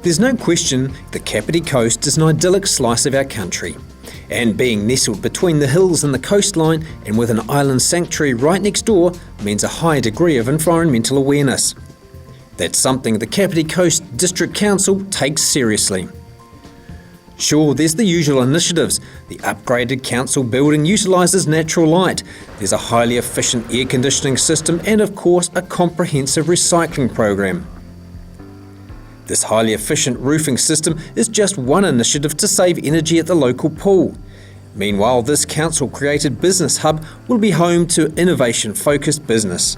There's no question the Kāpiti Coast is an idyllic slice of our country. And being nestled between the hills and the coastline and with an island sanctuary right next door means a high degree of environmental awareness. That's something the Kāpiti Coast District Council takes seriously. Sure, there's the usual initiatives. The upgraded council building utilises natural light. There's a highly efficient air conditioning system and of course a comprehensive recycling program. This highly efficient roofing system is just one initiative to save energy at the local pool. Meanwhile, this council-created business hub will be home to innovation-focused business.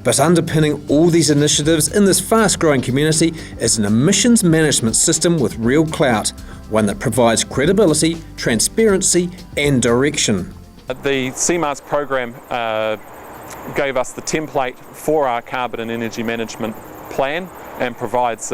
But underpinning all these initiatives in this fast-growing community is an emissions management system with real clout, one that provides credibility, transparency and direction. The CMARS program gave us the template for our carbon and energy management plan and provides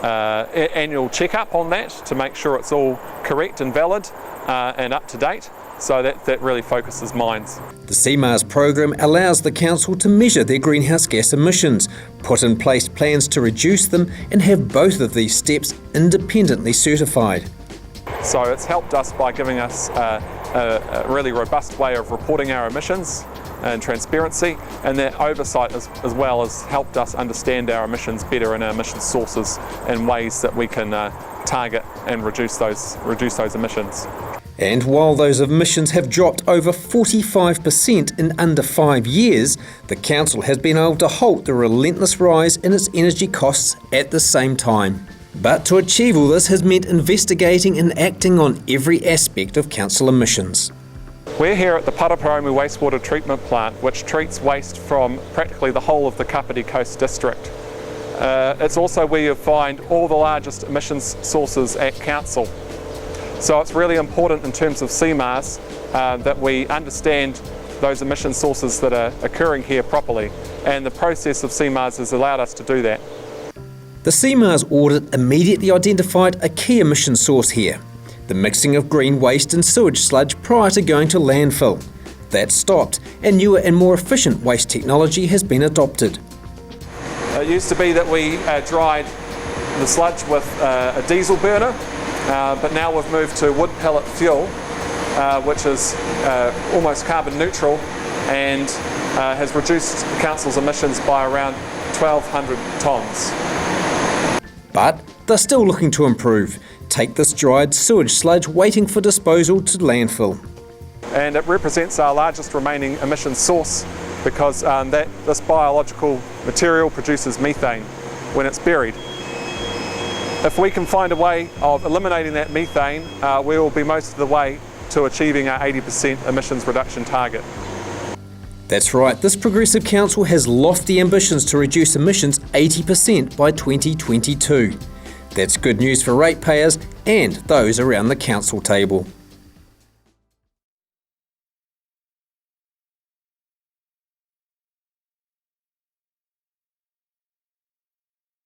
annual check-up on that to make sure it's all correct and valid and up to date. So that really focuses minds. The CMARS program allows the council to measure their greenhouse gas emissions, put in place plans to reduce them and have both of these steps independently certified. So it's helped us by giving us a really robust way of reporting our emissions and transparency, and that oversight as well has helped us understand our emissions better and our emission sources and ways that we can target and reduce those emissions. And while those emissions have dropped over 45% in under 5 years, the council has been able to halt the relentless rise in its energy costs at the same time. But to achieve all this has meant investigating and acting on every aspect of council emissions. We're here at the Paraparaumu wastewater treatment plant, which treats waste from practically the whole of the Kāpiti Coast District. It's also where you find all the largest emissions sources at council. So it's really important in terms of CMARS that we understand those emission sources that are occurring here properly, and the process of CMARS has allowed us to do that. The CMARS audit immediately identified a key emission source here, the mixing of green waste and sewage sludge prior to going to landfill. That stopped, and newer and more efficient waste technology has been adopted. It used to be that we dried the sludge with a diesel burner, but now we've moved to wood pellet fuel, which is almost carbon neutral and has reduced the council's emissions by around 1,200 tonnes. But they're still looking to improve. Take this dried sewage sludge waiting for disposal to landfill. And it represents our largest remaining emission source because this biological material produces methane when it's buried. If we can find a way of eliminating that methane, we will be most of the way to achieving our 80% emissions reduction target. That's right, this progressive council has lofty ambitions to reduce emissions 80% by 2022. That's good news for ratepayers and those around the council table.